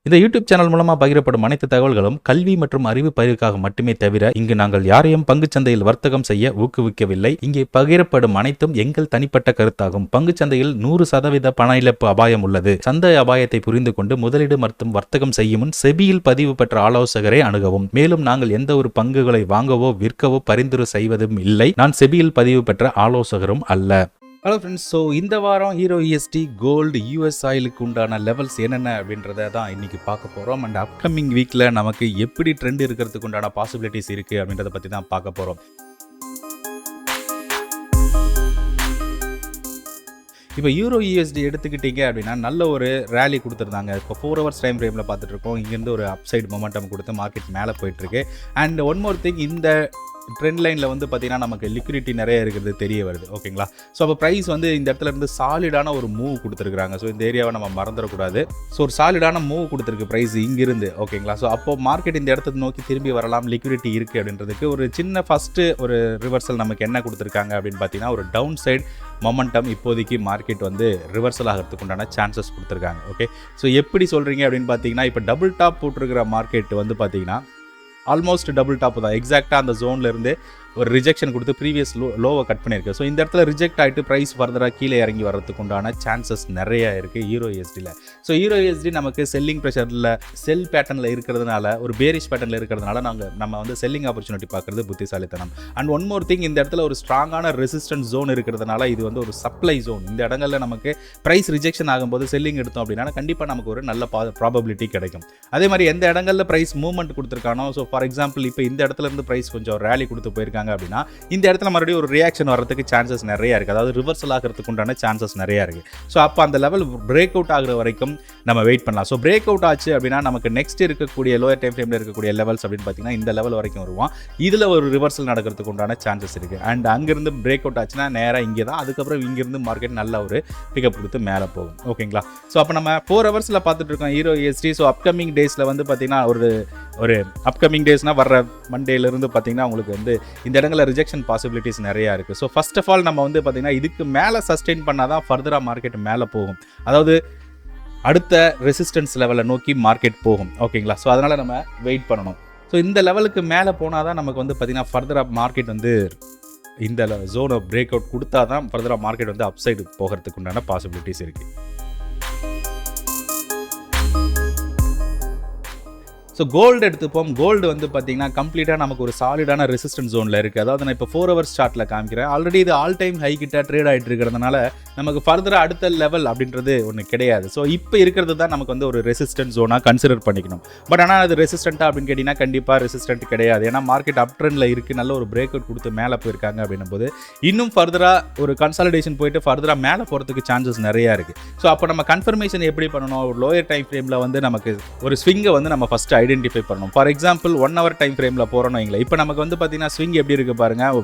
இந்த YouTube channel மூலமா பகிரப்படும் அனைத்து தகவல்களும் கல்வி மற்றும் அறிவு பயிர்க்காக மட்டுமே தவிர இங்கு நாங்கள் யாரையும் பங்குச்சந்தையில் வர்த்தகம் செய்ய ஊக்குவிக்கவில்லை. இங்கே பகிரப்படும் அனைத்தும் எங்கள் தனிப்பட்ட கருத்தாகும். பங்குச்சந்தையில் 100% பண இழப்பு அபாயம் உள்ளது. சந்தை அபாயத்தை புரிந்து கொண்டு முதலீடு மற்றும் வர்த்தகம் செய்யும் முன் செபியில் பதிவு பெற்ற ஆலோசகரை அணுகவும். மேலும் நாங்கள் எந்த ஒரு பங்குகளை வாங்கவோ விற்கவோ பரிந்துரை செய்வதும் இல்லை. நான் செபியில் பதிவு பெற்ற ஆலோசகரும் அல்ல. ஹலோ ஃப்ரெண்ட்ஸ், ஸோ இந்த வாரம் EURUSD கோல்டு US ஆயிலுக்கு உண்டான லெவல்ஸ் என்னென்ன அப்படின்றத தான் இன்றைக்கி பார்க்க போகிறோம். அண்ட் அப்கமிங் வீக்கில் நமக்கு எப்படி ட்ரெண்ட் இருக்கிறதுக்கு உண்டான பாசிபிலிட்டிஸ் இருக்குது அப்படின்றத பற்றி தான் பார்க்க போகிறோம். இப்போ EURUSD எடுத்துக்கிட்டீங்க அப்படின்னா நல்ல ஒரு ரேலி கொடுத்துருந்தாங்க. இப்போ 4 hours டைம் ஃப்ரேமில் பார்த்துட்டு இருக்கோம். இங்கேருந்து ஒரு அப்சைட் மொமெண்டம் கொடுத்து மார்க்கெட் மேலே போயிட்டுருக்கு. அண்ட் ஒன் மோர் திங், இந்த ட்ரெண்ட் லைனில் வந்து பார்த்தீங்கன்னா நமக்கு லிக்விடிட்டி நிறைய இருக்கிறது தெரிய வருது. ஓகேங்களா? ஸோ அப்போ ப்ரைஸ் வந்து இந்த இடத்துல இருந்து சாலிடான ஒரு மூவ் கொடுத்துருக்காங்க. ஸோ இந்த ஏரியாவை நம்ம மறந்துடக்கூடாது. ஸோ ஒரு சாலிடான மூவ் கொடுத்துருக்கு ப்ரைஸ் இங்கிருந்து. ஓகேங்களா? ஸோ அப்போ மார்க்கெட் இந்த இடத்த நோக்கி திரும்பி வரலாம், லிக்விடிட்டி இருக்குது அப்படின்றதுக்கு ஒரு சின்ன ஃபஸ்ட்டு ஒரு ரிவர்சல் நமக்கு என்ன கொடுத்துருக்காங்க அப்படின்னு பார்த்தீங்கன்னா ஒரு டவுன் சைட் மொமெண்டம் இப்போதைக்கு மார்க்கெட் வந்து ரிவர்சல் ஆகிறதுக்கு உண்டான சான்சஸ் கொடுத்துருக்காங்க. ஓகே, ஸோ எப்படி சொல்கிறீங்க அப்படின்னு பார்த்தீங்கன்னா இப்போ டபுள் டாப் போட்டிருக்கிற மார்க்கெட் வந்து பார்த்தீங்கன்னா ஆல்மோஸ்ட் டபுள் டாப் தான். எக்ஸாக்டாக அந்த ஜோனில் இருந்து ஒரு ரிஜெக்ஷன் கொடுத்து ப்ரீவியஸ் லோவை கட் பண்ணியிருக்கு. ஸோ இந்த இடத்துல ரிஜெக்ட் ஆகிட்டு ப்ரைஸ் ஃபர்தராக கீழே இறங்கி வர்றதுக்கு உண்டான சான்சஸ் நிறையா இருக்குது EURUSDயில். ஸோ EURUSD நமக்கு செல்லிங் ப்ரெஷரில் செல் பேட்டர்னில் இருக்கிறதுனால, ஒரு பேரிஷ் பேட்டர்னில் இருக்கிறதுனால நம்ம வந்து செல்லிங் ஆப்பர்ச்சுனிட்டி பார்க்குறது புத்திசாலித்தனம். அண்ட் ஒன் மோர் திங், இந்த இடத்துல ஒரு ஸ்ட்ராங்கான ரெசிஸ்டன்ஸ் ஜோன் இருக்கிறதுனால இது வந்து ஒரு சப்ளை ஜோன். இந்த இடங்களில் நமக்கு ப்ரைஸ் ரிஜெக்ஷன் ஆகும்போது செல்லிங் எடுத்தோம் அப்படின்னா கண்டிப்பாக நமக்கு ஒரு நல்ல ப்ராபபிலிட்டி கிடைக்கும். அதே மாதிரி எந்த இடங்களில் ப்ரைஸ் மூவ்மெண்ட் கொடுத்துருக்கானோ, ஸோ ஃபார் எக்ஸாம்பிள் இப்போ இந்த இடத்துல இருந்து ப்ரைஸ் கொஞ்சம் ரேலி கொடுத்து போயிருக்காங்க அப்படின்னா இந்த இடத்துல மறுபடியும் ஒரு ரியாக்ஷன் வர்றதுக்கு சான்சஸ் நிறைய இருக்குது. அதாவது ரிவர்சல் ஆகிறதுக்கு உண்டான சான்சஸ் நிறையா இருக்குது. ஸோ அப்போ அந்த லெவல் பிரேக் அவுட் ஆகிற வரைக்கும் நம்ம வெயிட் பண்ணலாம். ஸோ பிரேக் அவுட் ஆச்சு அப்படின்னா நமக்கு நெக்ஸ்ட் இருக்கக்கூடிய லோயர் டைம் ஃப்ரேமில் இருக்கக்கூடிய லெவல்ஸ் அப்படின்னு பார்த்தீங்கன்னா இந்த லெவல் வரைக்கும் வருவோம். இதில் ஒரு ரிவர்சல் நடக்கிறதுக்கு உண்டான சான்சஸ் இருக்குது. அண்ட் அங்கேருந்து பிரேக் அவுட் ஆச்சுன்னா நேராக இங்கே தான், அதுக்கப்புறம் இங்கேருந்து மார்க்கெட் நல்ல ஒரு பிக்கப் கொடுத்து மேலே போகும். ஓகேங்களா? ஸோ அப்போ நம்ம 4 ஹவர்ஸில் பார்த்துட்டு இருக்கோம் EURUSD. ஸோ அப்கமிங் டேஸில் வந்து பார்த்தீங்கன்னா ஒரு அப்கமிங் டேஸ்னால் வர்ற மண்டேலேருந்து பார்த்தீங்கன்னா உங்களுக்கு வந்து இந்த இடங்களில் ரிஜெக்ஷன் பாசிபிலிட்டிஸ் நிறையா இருக்குது. ஸோ ஃபர்ஸ்ட் ஆஃப் ஆல் நம்ம வந்து பார்த்திங்கன்னா இதுக்கு மேலே சஸ்டெயின் பண்ணால் தான் ஃபர்தராக மார்க்கெட் மேலே போகும். அதாவது அடுத்த ரெசிஸ்டன்ஸ் லெவலை நோக்கி மார்க்கெட் போகும். ஓகேங்களா? ஸோ அதனால் நம்ம வெயிட் பண்ணணும். ஸோ இந்த லெவலுக்கு மேலே போனால் தான் நமக்கு வந்து பார்த்திங்கன்னா ஃபர்தராக மார்க்கெட் வந்து இந்த ஜோனை பிரேக் அவுட் கொடுத்தா தான் ஃபர்தராக மார்க்கெட் வந்து அப்சைடு போகிறதுக்கு உண்டான பாசிபிலிட்டிஸ் இருக்குது. ஸோ கோல்டு எடுத்துப்போம். கோல்டு வந்து பார்த்தீங்கன்னா கம்ப்ளீட்டாக நமக்கு ஒரு சாலிடான ரெசிஸ்டன்ஸ் ஜோனில் இருக்குது. அதாவது நான் இப்போ 4 ஹவர்ஸ் சார்ட்டில் காமிக்கிறேன். ஆல்ரெடி இது ஆல் டைம் ஹை கிட்ட ட்ரேட் ஆகிட்டு இருக்கிறதுனால நமக்கு ஃபர்தராக அடுத்த லெவல் அப்படின்றது ஒன்று கிடையாது. ஸோ இப்போ இருக்கிறது தான் நமக்கு வந்து ஒரு ரெசிஸ்டன்ஸ் ஜோனாக கன்சிடர் பண்ணிக்கணும். பட் ஆனால் அது ரெசிஸ்டண்ட்டாக அப்படின்னு கேட்டிங்கன்னா கண்டிப்பாக ரெசிஸ்டன்ட் கிடையாது. ஏன்னா மார்க்கெட் அப் ட்ரெண்டில் இருக்குது, நல்ல ஒரு பிரேக் அவுட் கொடுத்து மேலே போயிருக்காங்க அப்படின்னும் போது இன்னும் ஃபர்தராக ஒரு கன்சாலிடேஷன் போயிட்டு ஃபர்தராக மேலே போகிறதுக்கு சான்சஸ் நிறையா இருக்குது. ஸோ அப்போ நம்ம கன்ஃபர்மேஷன் எப்படி பண்ணணும்? ஒரு லோயர் டைம் ஃப்ரேமில் வந்து நமக்கு ஒரு ஸ்விங்கை வந்து நம்ம ஃபஸ்ட்டு ஐடென்டிஃபை பண்ணணும். ஃபார் எக்ஸாம்பிள் 1 hour டைம் ஃப்ரேமில் போகிறோம் வைங்களேன். இப்போ நமக்கு வந்து பார்த்தீங்கன்னா ஸ்விங் எப்படி இருக்குது பாருங்கள்.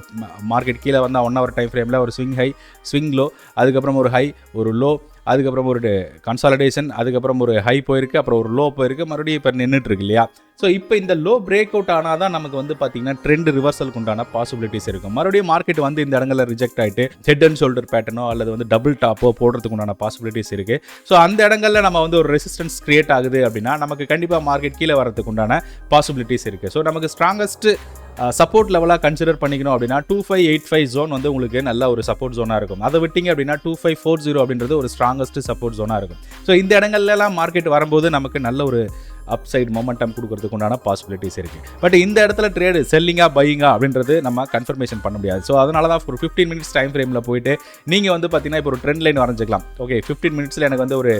மார்க்கெட் கீழே வந்தால் 1 hour டைம் ஃப்ரேமில் ஒரு ஸ்விங் ஹை, ஸ்விங் லோ, அதுக்கப்புறம் ஒரு ஹை, ஒரு லோ, அதுக்கப்புறம் ஒரு கன்சாலிடேஷன், அதுக்கப்புறம் ஒரு ஹை போயிருக்கு, அப்புறம் ஒரு லோ போயிருக்கு, மறுபடியும் இப்போ நின்றுட்டுருக்கு இல்லையா? ஸோ இப்போ இந்த லோ பிரேக் அவுட் ஆனால் தான் நமக்கு வந்து பார்த்தீங்கன்னா ட்ரெண்ட் ரிவர்சலுக்கு உண்டான பாசிபிலிட்டிஸ் இருக்கும். மறுபடியும் மார்க்கெட் வந்து இந்த இடங்களில் ரிஜெக்ட் ஆகிட்டு ஹெட் அண்ட் ஷோல்டர் பேட்டர்னோ அல்லது வந்து டபுள் டாப்போ போடுறதுக்கு உண்டான பாசிபிலிட்டிஸ் இருக்குது. ஸோ அந்த இடங்களில் நம்ம வந்து ஒரு ரெசிஸ்டன்ஸ் கிரியேட் ஆகுது அப்படின்னா நமக்கு கண்டிப்பாக மார்க்கெட் கீழே வரதுக்கு உண்டான பாசிபிலிட்டிஸ் இருக்குது. ஸோ நமக்கு ஸ்ட்ராங்கஸ்ட் சப்போர்ட் லெவலாக கன்சிடர் பண்ணிக்கணும் அப்படின்னா 2585 ஜோன் வந்து உங்களுக்கு நல்ல ஒரு சப்போர்ட் ஜோனாக இருக்கும். அதை விட்டிங்க அப்படின்னா 2540 அப்படின்றது ஒரு ஸ்ட்ராங்கஸ்ட் சப்போர்ட் ஜோனாக இருக்கும். ஸோ இந்த இடங்கள்லாம் மார்க்கெட் வரும்போது நமக்கு நல்ல ஒரு அப்சைட் மொமெண்டம் கொடுக்கறதுக்கு உண்டான பாசிபிலிட்டிஸ் இருக்குது. பட் இந்த இடத்துல ட்ரேடு செல்லிங்கா பையிங்கா அப்படின்றது நம்ம கன்ஃபர்மேஷன் பண்ண முடியாது. ஸோ அதனால தான் ஒரு 15 minutes டைம் ஃப்ரேமில் போயிட்டு நீங்கள் வந்து பார்த்தீங்கன்னா இப்போ ஒரு ட்ரெண்ட் லைன் வரைஞ்சிக்கலாம். ஓகே, 15 minutesல எனக்கு வந்து ஒரு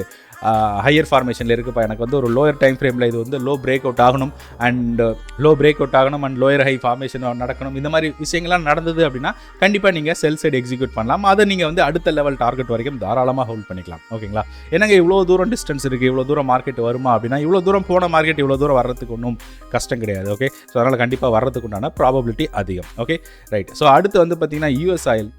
ஹையர் ஃபார்மேஷனில் இருக்குப்பா, எனக்கு வந்து ஒரு லோயர் டைம் ஃப்ரேமில் இது வந்து லோ பிரேக் அவுட் ஆகணும் அண்ட் லோயர் ஹை ஃபார்மேஷன் நடக்கணும். இந்த மாதிரி விஷயங்கள்லாம் நடந்தது அப்படின்னா கண்டிப்பாக நீங்கள் செல் சைடு எக்ஸிக்யூட் பண்ணலாம். அதை நீங்கள் வந்து அடுத்த லெவல் டார்கெட் வரைக்கும் தாராளமாக ஹோல்ட் பண்ணிக்கலாம். ஓகேங்களா? எனக்கு இவ்வளோ தூரம் டிஸ்டன்ஸ் இருக்குது, இவ்வளோ தூரம் மார்க்கெட் வருமா அப்படின்னா இவ்வளோ தூரம் போன மார்க்கெட் இவ்வளோ தூரம் வர்றதுக்கு ஒன்றும் கஷ்டம் கிடையாது. ஓகே, ஸோ அதனால் கண்டிப்பாக வர்றதுக்கு உண்டான ப்ராபபிலிட்டி அதிகம். Okay, right. ஸோ அடுத்து வந்து பார்த்தீங்கன்னா US ஆயில்.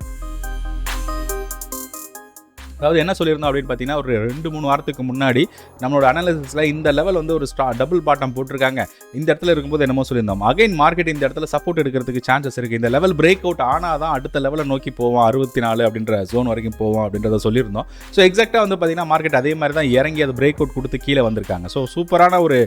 அதாவது என்ன சொல்லியிருந்தோம் அப்படின்னு பார்த்தீங்கன்னா, ஒரு 2-3 வாரத்துக்கு முன்னாடி நம்மளோட அனாலிசிஸில் இந்த லெவல் வந்து ஒரு டபுள் பாட்டம் போட்டிருக்காங்க. இந்த இடத்துல இருக்கும்போது என்னமோ சொல்லியிருந்தோம். அகைன் மார்க்கெட் இந்த இடத்துல சப்போர்ட் எடுக்கிறதுக்கு சான்சஸ் இருக்குது. இந்த லெவல் பிரேக் அவுட் ஆனால் தான் அடுத்த லெவலை நோக்கி போவோம், 64 அப்படின்ற ஜோன் வரைக்கும் போவோம் அப்படின்றத சொல்லியிருந்தோம். ஸோ எக்ஸாக்டாக வந்து பார்த்தீங்கன்னா மார்க்கெட் அதே மாதிரி தான் இறங்கி அது பிரேக் அவுட் கொடுத்து கீழே வந்திருக்காங்க. ஸோ சூப்பரான ஒரு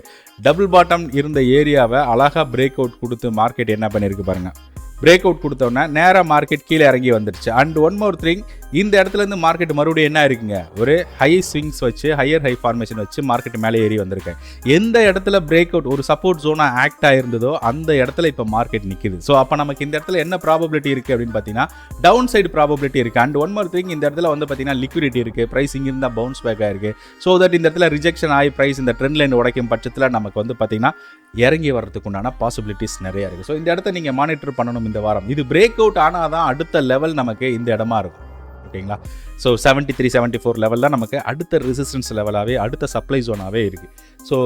டபுள் பாட்டம் இருந்த ஏரியாவை அழகாக பிரேக் அவுட் கொடுத்து மார்க்கெட் என்ன பண்ணியிருக்கு பாருங்கள். பிரேக் அவுட் கொடுத்தோன்னா நேராக மார்க்கெட் கீழே இறங்கி வந்துருச்சு. அண்ட் ஒன் மோர் திங், இந்த இடத்துலேருந்து மார்க்கெட் மறுபடியும் என்ன இருக்குங்க, ஒரு ஹை ஸ்விங்ஸ் வச்சு ஹையர் ஹை ஃபார்மேஷன் வச்சு மார்க்கெட் மேலே ஏறி வந்திருக்கேன். எந்த இடத்துல பிரேக் அவுட் ஒரு சப்போர்ட் ஜோனாக ஆக்ட் ஆயிருந்ததோ அந்த இடத்துல இப்போ மார்க்கெட் நிற்கிது. ஸோ அப்போ நமக்கு இந்த இடத்துல என்ன ப்ராபபிலிட்டி இருக்குது அப்படின்னு பார்த்தீங்கன்னா டவுன் சைடு ப்ராபபிலிட்டி இருக்குது. அண்ட் ஒன் மோர் திங், இந்த இடத்துல வந்து பார்த்தீங்கன்னா லிக்விடிட்டி இருக்குது, ப்ரைஸிங் இருந்தால் பவுன்ஸ் பேக் ஆயிருக்கு. ஸோ தட் இந்த இடத்துல ரிஜெக்ஷன் ஆகி ப்ரைஸ் இந்த ட்ரெண்ட் லைன் உடைக்கும் பட்சத்தில் நமக்கு வந்து பார்த்தீங்கன்னா இறங்கி வர்றதுக்கு உண்டான பாசிபிலிட்டிஸ் நிறையா இருக்குது. ஸோ இந்த இடத்த நீங்கள் மானிட்டர் பண்ணணும் இந்த வாரம். இது பிரேக் அவுட் ஆனால் தான் அடுத்த லெவல் நமக்கு இந்த இடமா இருக்கும். ஓகேங்களா? ஸோ 73, 74 லெவல் தான் நமக்கு அடுத்த ரெசிஸ்டன்ஸ் லெவலாகவே அடுத்த சப்ளை ஜோனாகவே இருக்குது. ஸோ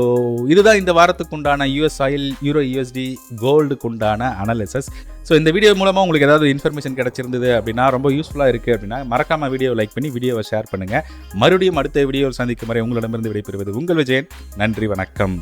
இதுதான் இந்த வாரத்துக்கு உண்டான யூஎஸ் ஆயில், யூரோ யூஎஸ்டி, கோல்டுக்கு உண்டான அனாலிசிஸ். ஸோ இந்த வீடியோ மூலமாக உங்களுக்கு ஏதாவது இன்ஃபர்மேஷன் கிடச்சிருந்தது அப்படின்னா, ரொம்ப யூஸ்ஃபுல்லாக இருக்குது அப்படின்னா மறக்காமல் வீடியோவை லைக் பண்ணி வீடியோவை ஷேர் பண்ணுங்கள். மறுபடியும் அடுத்த வீடியோவில் சந்திக்கும் வரை உங்களிடமிருந்து விடைபெறுவது உங்கள் விஜயன். நன்றி, வணக்கம்.